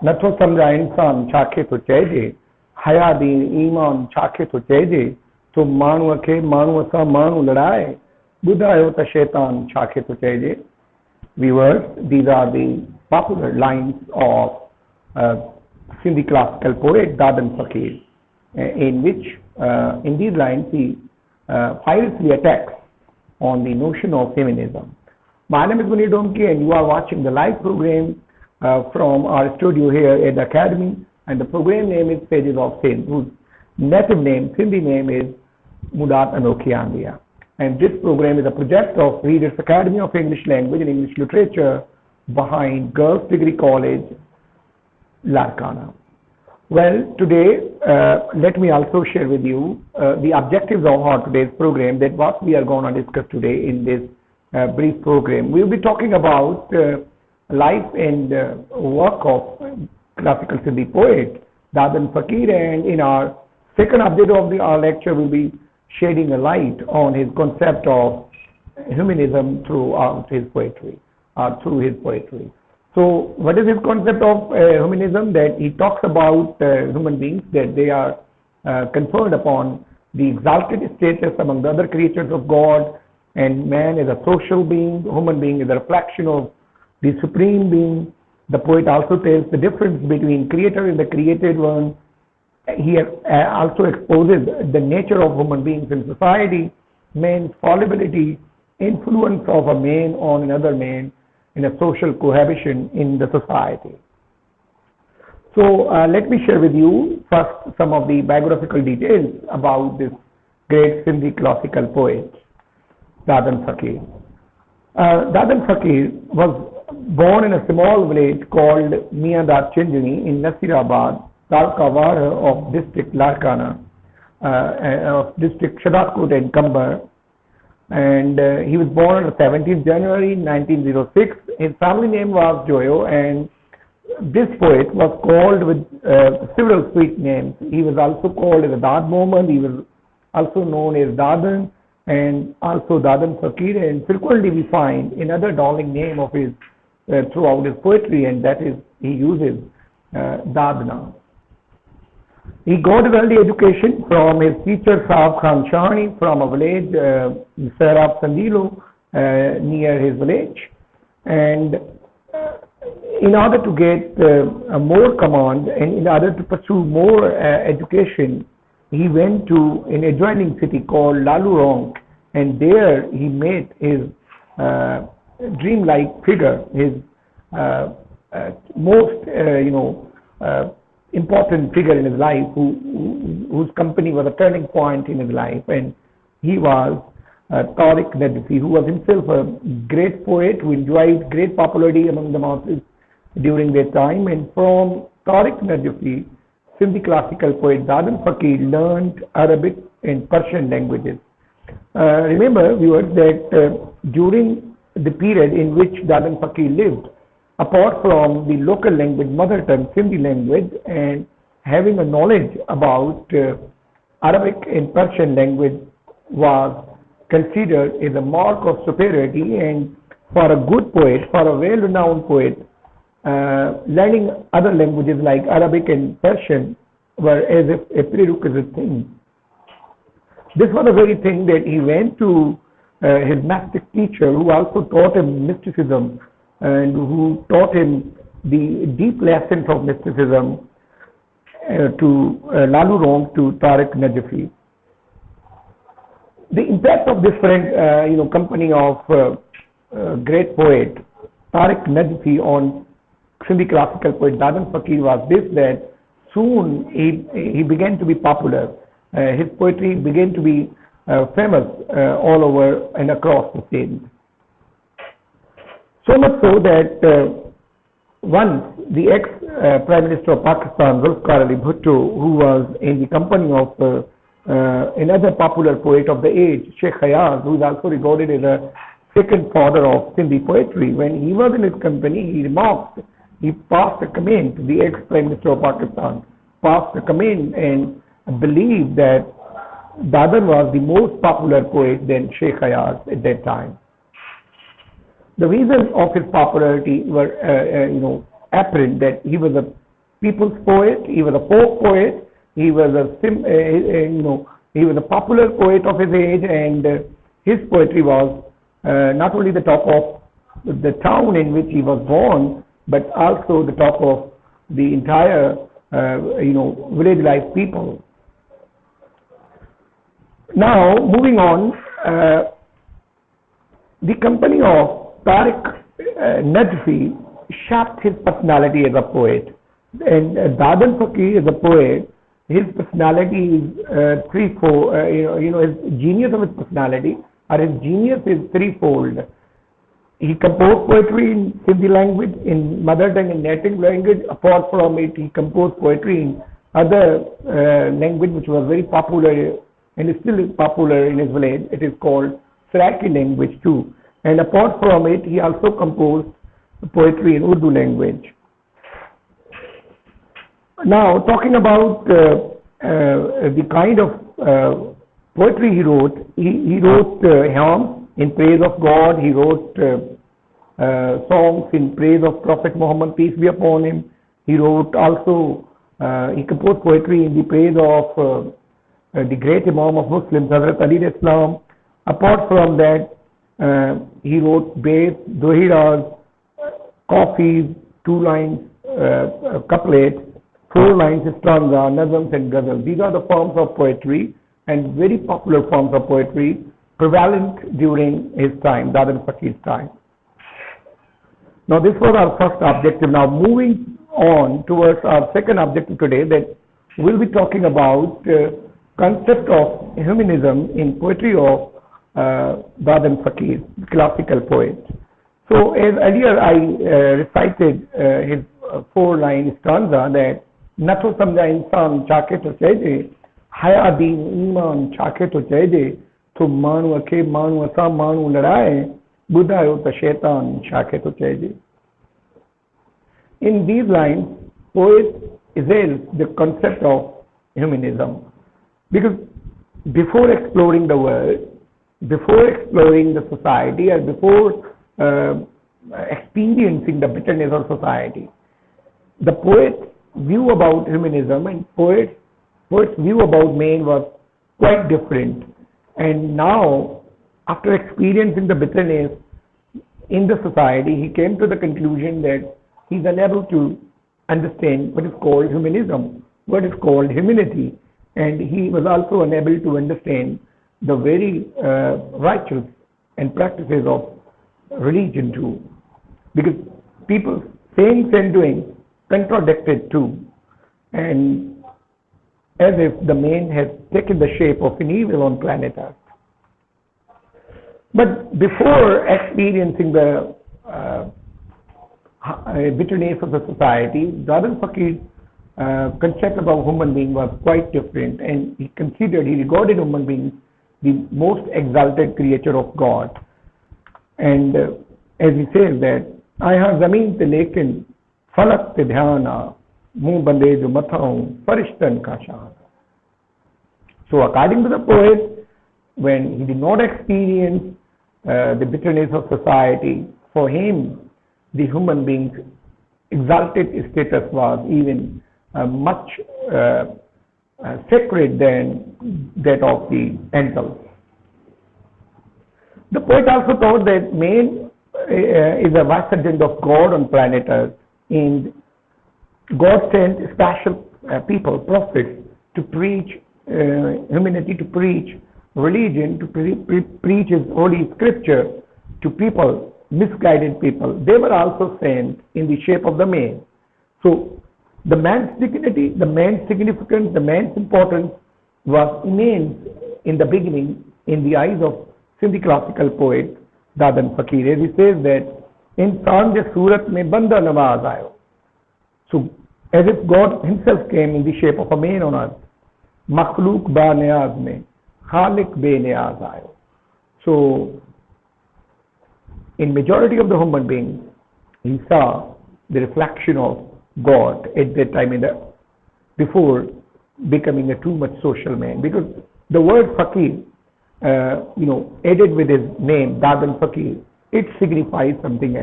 नथो सम्झा इंसान छाखे थो चइजे, हया दीन ईमान छाखे थो चइजे, तो माण्हूअ खे माण्हूअ सां माण्हू लड़ाए, ॿुधायो त शैतान छाखे थो चइजे. Viewers, these are the popular lines of Sindhi classical poet Dadan Fakir, in which in these lines he fiercely attacks on the notion of feminism. My name is Munir Domki and you are watching the live program from our studio here at the Academy, and the program name is Pages of Sindh, whose native name, Sindhi name is Mudat Anokhi Andiya. And this program is a project of Readers Academy of English Language and English Literature behind Girls Degree College, Larkana. Well, today, let me also share with you the objectives of our today's program, that what we are going to discuss today in this brief program. We will be talking about life and work of classical Sindhi poet Dadan Fakir, and in our second objective of our lecture, we will be shedding a light on his concept of humanism throughout his poetry, through his poetry. So, what is his concept of humanism? That he talks about human beings, that they are conferred upon the exalted status among the other creatures of God, and man is a social being, human being is a reflection of the supreme being. The poet also tells the difference between creator and the created one. He also exposes the nature of human beings in society, man's fallibility, influence of a man on another man in a social cohabitation in the society. So let me share with you first some of the biographical details about this great Sindhi classical poet, Dadan Fakir. Dadan Fakir was born in a small village called Miandar Chinjani in Nasirabad, Talkawara of district Larkana, of district Shadadkot and Kambar, and he was born on 17th January 1906. His family name was Joyo, and this poet was called with several sweet names. He was also called as Dad Mohammed, he was also known as Dadan, and also Dadan Fakir, and frequently we find another darling name of his throughout his poetry, and that is he uses Dadna. He got his early education from his teacher Saab Khan Shani from a village, Sarab Sandilo, near his village. And in order to get more command and in order to pursue more education, he went to an adjoining city called Lalurong, and there he met his dreamlike figure, his most important figure in his life, whose company was a turning point in his life, and he was Tariq Nadfi, who was himself a great poet who enjoyed great popularity among the masses during that time. And from Tariq Nadfi, Sindhi classical poet Dadan Fakir learned Arabic and Persian languages. Remember, viewers, that during the period in which Dadan Fakir lived, apart from the local language, mother tongue, Sindhi language, and having a knowledge about Arabic and Persian language was considered as a mark of superiority, and for a good poet, for a well-renowned poet, learning other languages like Arabic and Persian were as if a prerequisite thing. This was the very thing that he went to his mystic teacher, who also taught him mysticism, and who taught him the deep lessons of mysticism, to Lalurong, to Tariq Nadfi. The impact of this friend, company of great poet Tariq Nadfi on Sindhi classical poet Dadan Fakir was this, that soon he began to be popular. His poetry began to be famous all over and across the Sindh. So much so that once the ex-Prime Minister of Pakistan, Zulfikar Ali Bhutto, who was in the company of another popular poet of the age, Sheikh Hayaz, who is also regarded as a second father of Sindhi poetry, when he was in his company, he passed a comment, the ex-Prime Minister of Pakistan passed a comment and believed that Dadan was the most popular poet than Sheikh Hayaz at that time. The reasons of his popularity were, apparent, that he was a people's poet. He was a folk poet. He was he was a popular poet of his age, and his poetry was not only the talk of the town in which he was born, but also the talk of the entire village life people. Now, moving on, the company of Tariq Najfi shaped his personality as a poet. And Dadan Fakir as a poet, his personality is threefold. His genius of his personality, or his genius is threefold. He composed poetry in Sindhi language, in mother tongue and native language. Apart from it, he composed poetry in other language which was very popular and is still popular in his village. It is called Saraiki language too. And apart from it, he also composed poetry in Urdu language. Now, talking about the kind of poetry he wrote, he wrote hymns in praise of God. He wrote songs in praise of Prophet Muhammad, peace be upon him. He wrote also, he composed poetry in the praise of the great Imam of Muslims, Hazrat Ali Islam. Apart from that, he wrote baits, dohiras, coffees, 2 lines, couplets, 4 lines, stanza, nazms and ghazals. These are the forms of poetry and very popular forms of poetry prevalent during his time, Dadan Fakir's time. Now, this was our first objective. Now, moving on towards our second objective today, that we'll be talking about concept of humanism in poetry of Dadan Fakir, classical poet. So, as earlier I recited his 4-line stanza that Nato samjha insan chake to chahe, haya deen iman chake to chahe, to manu akhe manu asa manu ladaye, buddhayo ta shaitan chake to chahe. In these lines, poet exalts the concept of humanism, because before exploring the world, before exploring the society, or before experiencing the bitterness of society, the poet's view about humanism and poet's view about man was quite different. And now, after experiencing the bitterness in the society, he came to the conclusion that he's unable to understand what is called humanism, what is called humanity, and he was also unable to understand the very righteous and practices of religion too, because people's sayings and doings contradicted too, and as if the man has taken the shape of an evil on planet Earth. But before experiencing the bitterness of the society, Dadan Fakir's concept about human being was quite different, and he regarded human beings the most exalted creature of God. And as he says that, "Aaya zameen te lekin falak te dhyana, muh bande jo mathaun farishtan ka shan." So according to the poet, when he did not experience the bitterness of society, for him the human being's exalted status was even much sacred than that of the angels. The poet also thought that man is a vicegerent of God on planet Earth, and God sent special people, prophets, to preach humanity, to preach religion, to preach His holy scripture to people, misguided people. They were also sent in the shape of the man. So the man's dignity, the man's significance, the man's importance was immense in the beginning in the eyes of Sindhi classical poet Dadan Fakir. He says that insan de surat mein banda nawaz aayo. So as if God himself came in the shape of a man on earth. Makhluk ba niyaz mein khalik be niyaz aayo. So in majority of the human beings, he saw the reflection of God at that time before becoming a too much social man, because the word fakir, added with his name Dadan Fakir, it signifies something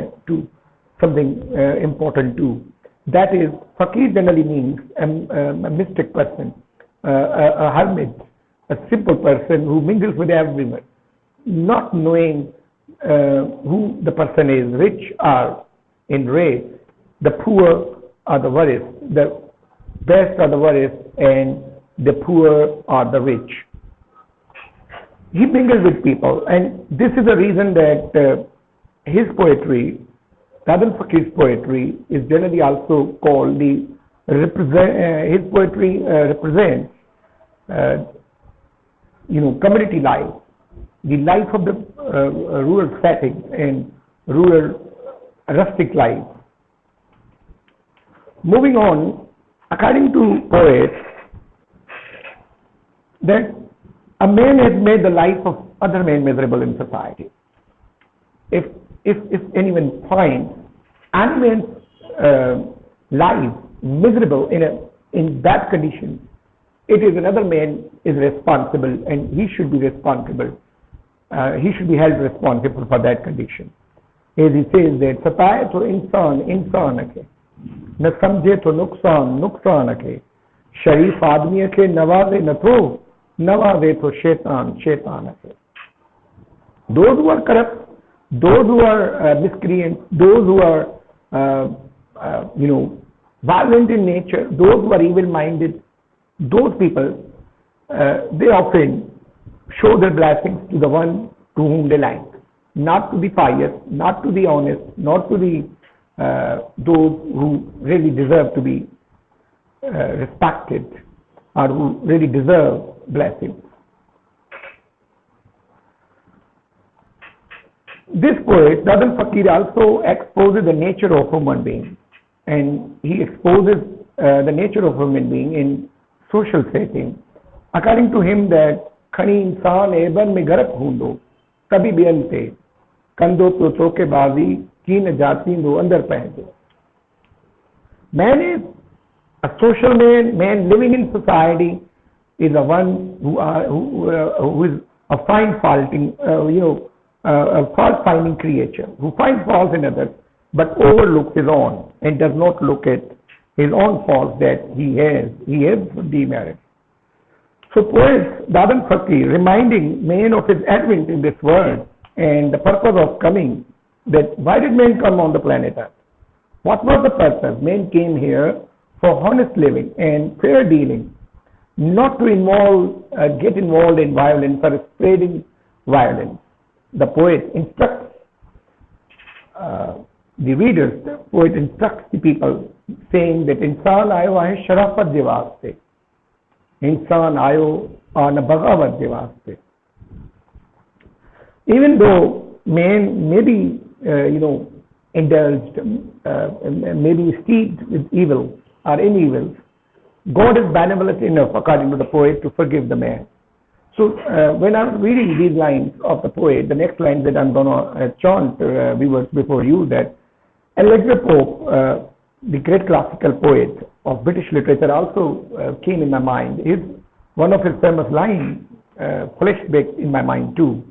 important too. That is, fakir generally means a mystic person, a hermit, a simple person who mingles with everyone, not knowing who the person is, rich or in race, the poor are the worst, the best are the worst, and the poor are the rich. He mingles with people, and this is the reason that his poetry, Dadan Fakir's poetry, is generally also called the his poetry represents community life, the life of the rural setting and rural rustic life. Moving on, according to poets, that a man has made the life of other men miserable in society. If anyone finds any man's life miserable in that condition, it is another man is responsible, and he should be responsible. He should be held responsible for that condition. As he says that सताए तो इंसान के न समझे तो नुकसान के शरीफ आदमी के नवाजे तो शैतान के. Those who are corrupt, those who are miscreants, those who are violent in nature, those who are evil-minded, those people, they often show their blessings to the one to whom they like, not to the pious, not to the honest, not to the those who really deserve to be respected or who really deserve blessings. This poet, Dadan Fakir, also exposes the nature of human being, and he exposes the nature of human being in social setting. According to him, that खनी इंसान एबन में गरक हूंदो कभी Ben ते कंदो तो तोके बाजी की न जाती दो अंदर पहनदो. Man is a social man living in society is a one who is a fault-finding creature, who finds faults in others but overlooks his own and does not look at his own faults that he has demerit. So poet Dadan Fakir reminding man of his advent in this world and the purpose of coming, that why did man come on the planet Earth? What was the purpose? Man came here for honest living and fair dealing, not to get involved in violence or spreading violence. The poet instructs the readers, the poet instructs the people, saying that इंसान आयो आहे शराफत के वास्ते, इंसान आयो आन बगावत के वास्ते. Even though man may be indulged, may be steeped with evil or in evils, God is benevolent enough, according to the poet, to forgive the man. So when I'm reading these lines of the poet, the next lines that I'm going to chant viewers before you, that Alexander Pope, the great classical poet of British literature, also came in my mind. One of his famous lines flashed back in my mind too,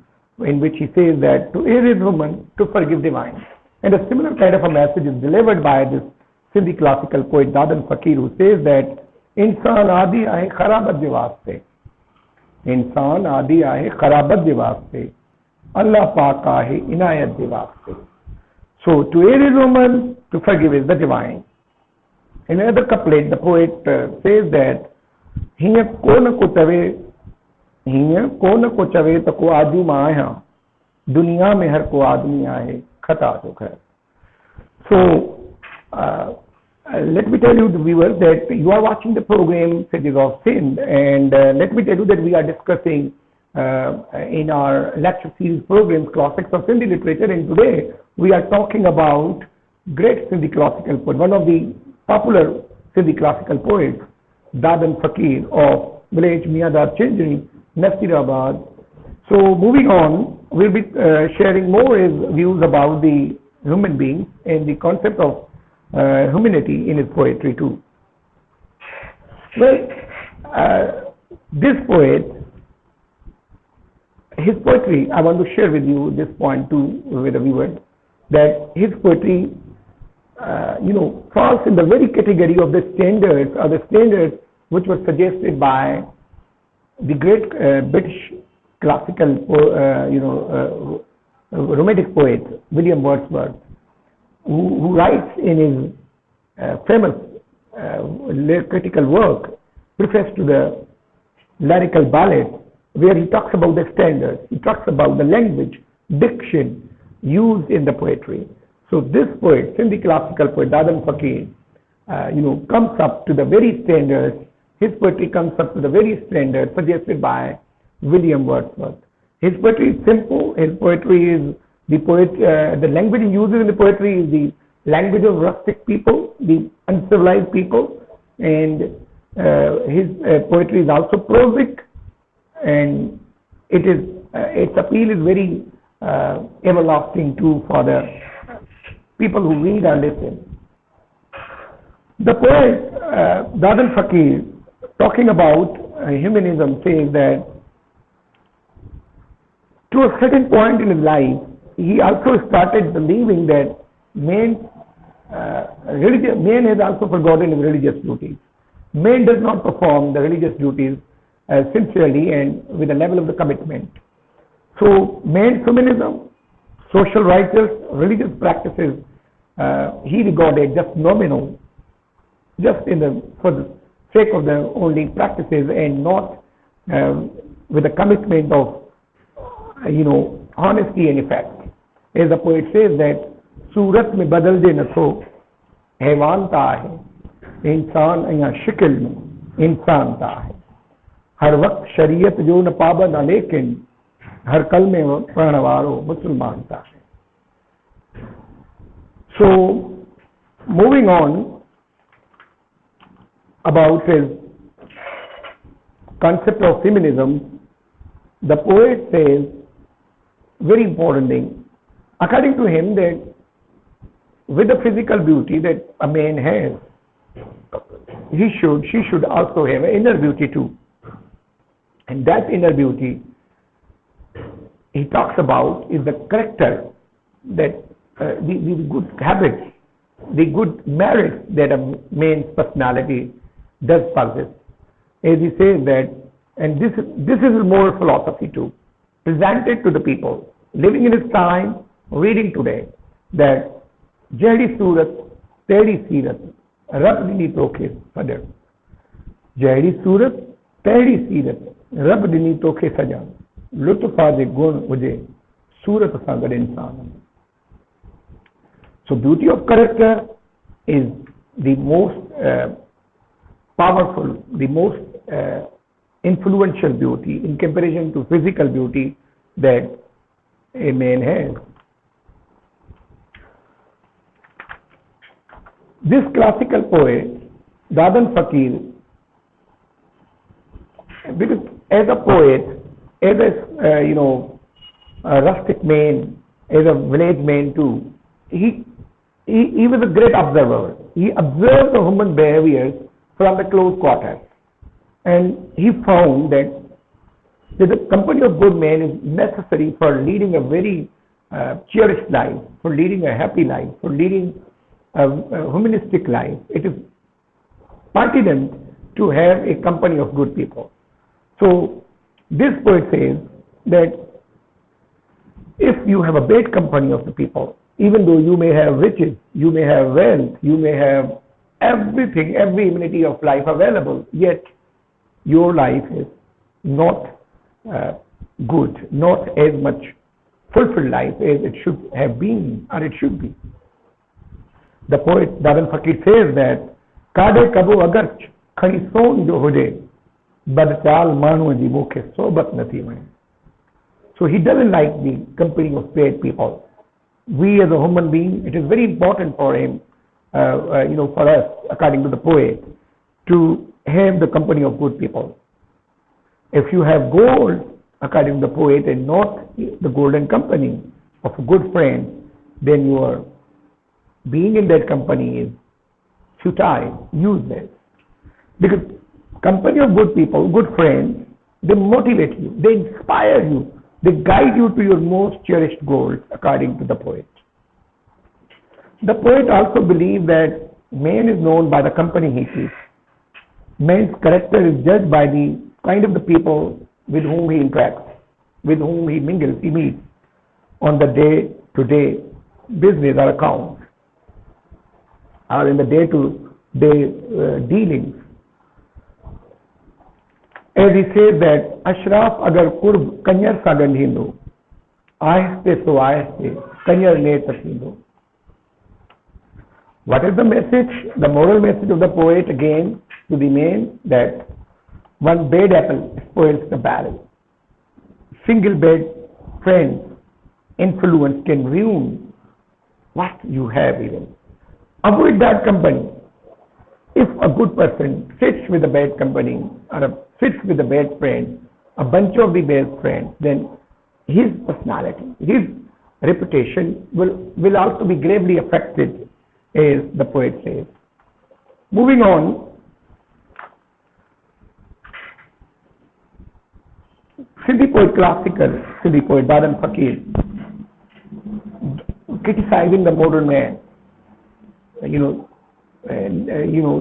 in which he says that to err is human, to forgive divine. And a similar kind of a message is delivered by this Sindhi classical poet Dadan Fakir, who says that इंसान आदि आए खराबत के वास्ते, इंसान आदि आए खराबत के वास्ते, अल्लाह पाक आए इनायत के वास्ते. So to err is human, to forgive is the divine. In another couplet, the poet says that हिय को न को चवे तो को आजू माया, दुनिया में हर को आदमी आए खता तो खैर. So let me tell you, the viewers, that you are watching the program Cities of Sindh, and let me tell you that we are discussing in our lecture series programs Classics of Sindhi Literature, and today we are talking about great Sindhi classical poet, one of the popular Sindhi classical poets, Dadan Fakir of village Miadar Chinjani, Nasirabad. So moving on, we'll be sharing more his views about the human beings and the concept of humanity in his poetry too. Well, this poet, his poetry, I want to share with you this point too with the viewers, that his poetry falls in the very category of the standards or the standards which were suggested by the great British classical, romantic poet William Wordsworth, who writes in his famous critical work, Preface to the Lyrical Ballad, where he talks about the standards, he talks about the language, diction used in the poetry. So this poet, Sindhi classical poet Dadan Fakir, comes up to the very standards. His poetry comes up to the very standards suggested by William Wordsworth. His poetry is simple. His poetry is the language he uses in the poetry is the language of rustic people, the uncivilized people, and his poetry is also prosic, and its appeal is very everlasting too for the people who read and listen. The poet Dadan Fakir, talking about humanism, says that to a certain point in his life, he also started believing that man has also forgotten his religious duties. Man does not perform the religious duties sincerely and with a level of the commitment. So man's humanism, social righteous, religious practices, he regarded just nominal, just for the sake of the only practices, and not with a commitment of honesty and effect. As the poet says that सूरत में बदल दे न तो हैवानता है इंसान या शिकल में इंसानता है हर वक्त शरीयत जो न पाबंद लेकिन हर कल में पढ़ने वालों मुसलमानता है. So moving on about his concept of feminism, the poet says very important thing. According to him, that with the physical beauty that a man has, she should also have an inner beauty too. And that inner beauty he talks about is the character, that the good habits, the good merits that a man's personality does possess. As he says that, and this is more philosophy too, presented to the people living in his time, reading today, that Jehdi Surat, Tehdi Seerat, Rab Dini Tokhe Sajan. Jehdi Surat, Tehdi Seerat, Rab Dini Tokhe Sajan. Lutfa de Gun Uje, Surat Sagar Insan. So beauty of character is the most powerful, the most influential beauty in comparison to physical beauty that a man has. This classical poet, Dadan Fakir, because as a poet, as a rustic man, as a village man too, he was a great observer. He observed the human behaviors from the close quarters, and he found that the company of good men is necessary for leading a very cherished life, for leading a happy life, for leading a humanistic life. It is pertinent to have a company of good people. So this poet says that if you have a bad company of the people, even though you may have riches, you may have wealth, you may have everything, every amenity of life available, yet your life is not good, not as much fulfilled life as it should have been or it should be. The poet Dadan Fakir says that Kade Kabo Agar Khani Son Jo Hoje Badchal Manu Ji Mukhe Sobat Nati Mai. So he doesn't like the company of bad people. We as a human being, it is very important for him, for us, according to the poet, to have the company of good people. If you have gold, according to the poet, and not the golden company of a good friend, then your being in that company is futile, useless. Because company of good people, good friends, they motivate you, they inspire you, they guide you to your most cherished goals, according to the poet. The poet also believed that man is known by the company he keeps. Man's character is judged by the kind of the people with whom he interacts, with whom he mingles, he meets on the day-to-day business or accounts, or in the day-to-day dealings. As he says that, Ashraf agar kurb kanyar sa gandhindo, ahiste so ahiste, kanyar ne tasindo. What is the message? The moral message of the poet again to the man that one bad apple spoils the barrel. Single bad friend influence can ruin what you have even. Avoid bad company. If a good person sits with a bad company or sits with a bad friend, a bunch of the bad friends, then his personality, his reputation will also be gravely affected, as the poet says. Moving on, Sindhi poet, classical Sindhi poet Dadan Fakir, criticizing the modern man,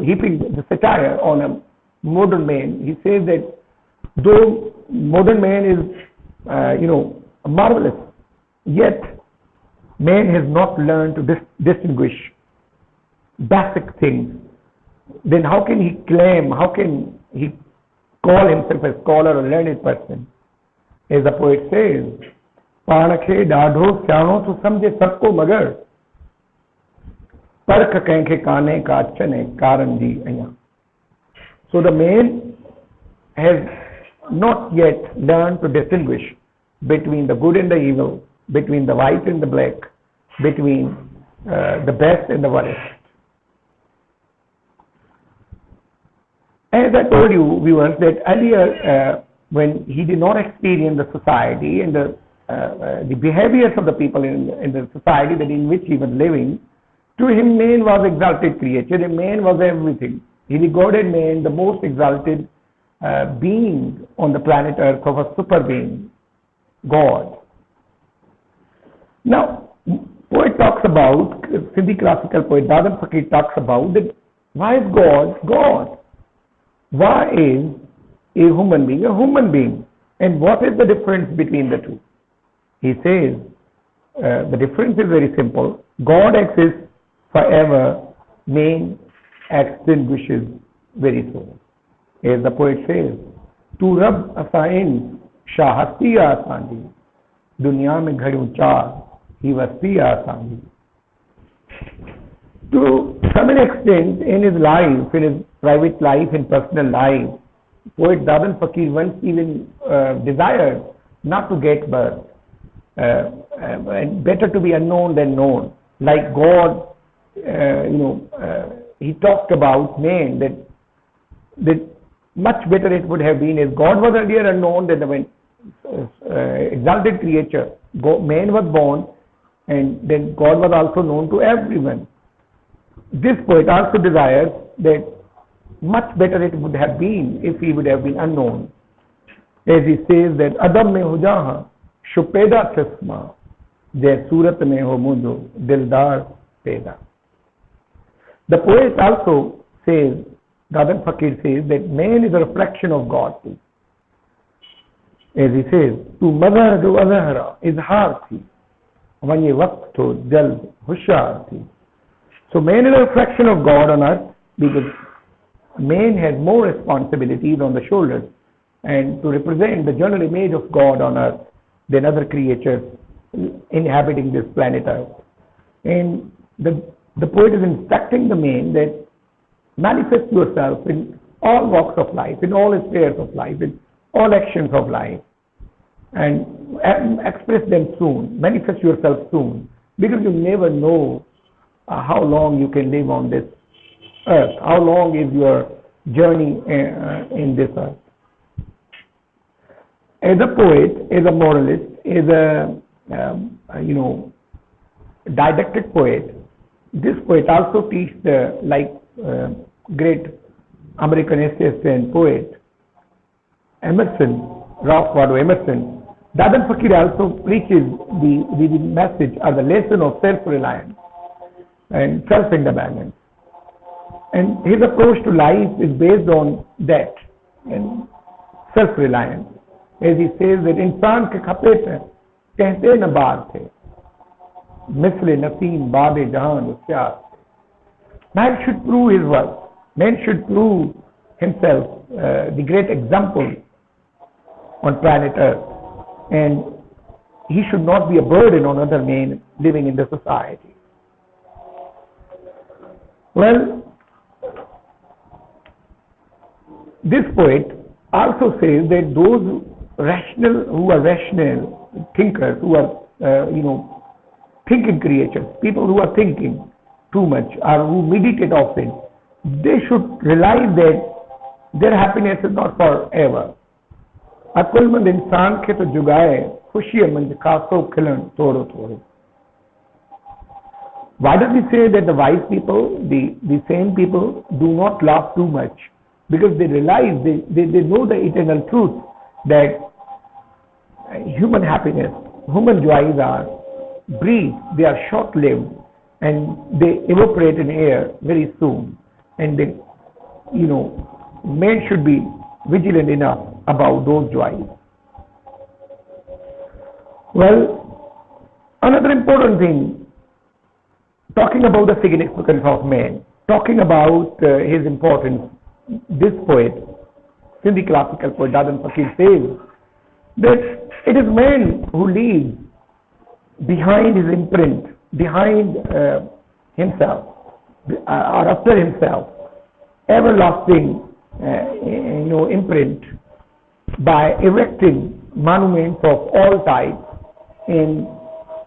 heaping the satire on a modern man. He says that though modern man is, marvelous, yet man has not learned to distinguish basic things. Then how can he claim, how can he call himself a scholar or learned person? As the poet says, पाणखे डाढ़ो स्याणो तो समझे सबको मगर परख कंहिंखे काने का अचने कारण जी अञा. So the man has not yet learned to distinguish between the good and the evil, between the white and the black, between the best and the worst. As I told you, viewers, that earlier when he did not experience the society and the behaviors of the people in the society that in which he was living, to him man was exalted creature, and man was everything. He regarded man the most exalted being on the planet Earth, of a super being, God. Now, poet talks about, Sindhi classical poet Dadan Fakir talks about that why is God God? Why is a human being a human being? And what is the difference between the two? He says the difference is very simple. God exists forever, man extinguishes very soon. As the poet says, Tu Rab asain shahasti asandi, dunya mein ghadun char hi vasti asandi. To some extent, in his life, in his private life, in personal life, poet Dadan Fakir once even desired not to get birth, and better to be unknown than known. Like God, he talked about man that much better it would have been if God was earlier unknown than the exalted creature. Man was born, and then God was also known to everyone. This poet also desires that much better it would have been if he would have been unknown. As he says that Adam mein ho jahan shupeda chasma jai surat mein ho mujho dildar peda. The poet also says, Dadan Fakir says that man is a reflection of God too. As he says, tu mazhar jo azhara izhar thi wa ye waqt to jald hushar thi. So man is a reflection of God on earth because man has more responsibilities on the shoulders and to represent the general image of God on earth than other creatures inhabiting this planet Earth. And the poet is instructing the man that manifest yourself in all walks of life, in all spheres of life, in all actions of life, and express them soon, manifest yourself soon, because you never know how long you can live on this earth, how long is your journey in this earth. As a poet, as a moralist, as a didactic poet, this poet also teaches great American essayist and poet Emerson, Ralph Waldo Emerson. Dadan Fakir also preaches the message or the lesson of self-reliance. and self-independence. And his approach to life is based on that and self-reliance. As he says that इंसान के खपे पे कहते न बार थे मिस्ले नसीम बाबे जहान उस्यार. Man should prove his worth. Man should prove himself the great example on planet Earth, and he should not be a burden on other men living in the society. Well, this poet also says that those who are rational thinkers, who are thinking creatures, people who are thinking too much or who meditate often, they should realize that their happiness is not forever. अकुलमंद इंसान के तो जुगाए खुशी मंज कासो खिलन थोड़ो थोड़ो. Why does he say that the wise people, the same people, do not laugh too much? Because they realize, they know the eternal truth that human happiness, human joys are brief, they are short-lived, and they evaporate in air very soon. And they, men should be vigilant enough about those joys. Well, another important thing, talking about the significance of man, talking about his importance, this poet, Sindhi classical poet Dadan Fakir says that it is man who leaves behind his imprint, behind himself, or after himself, everlasting imprint by erecting monuments of all types, and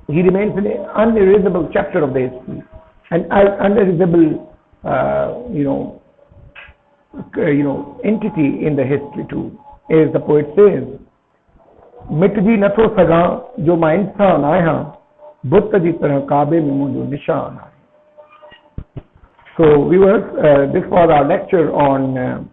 he remains an unerasable chapter of the history, an unerasable entity in the history too. As the poet says, मिटजी नथो सगा जो मां इंसान आया बुत जी तरह काबे में मुंहिंजो निशान आहे. So viewers, this was our lecture on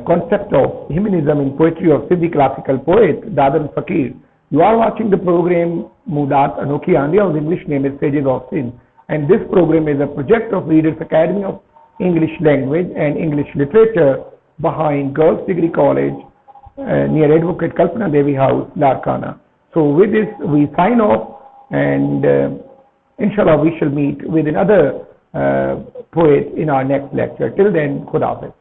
concept of humanism in poetry of Sindhi classical poet Dadan Fakir. You are watching the program Mudat Anokhi Andiya, whose English name is Sages of Sin, and this program is a project of Readers Academy of English Language and English Literature behind Girls Degree College near Advocate Kalpana Devi House, Larkana. So with this we sign off, and inshallah we shall meet with another poet in our next lecture. Till then, Khuda Hafiz.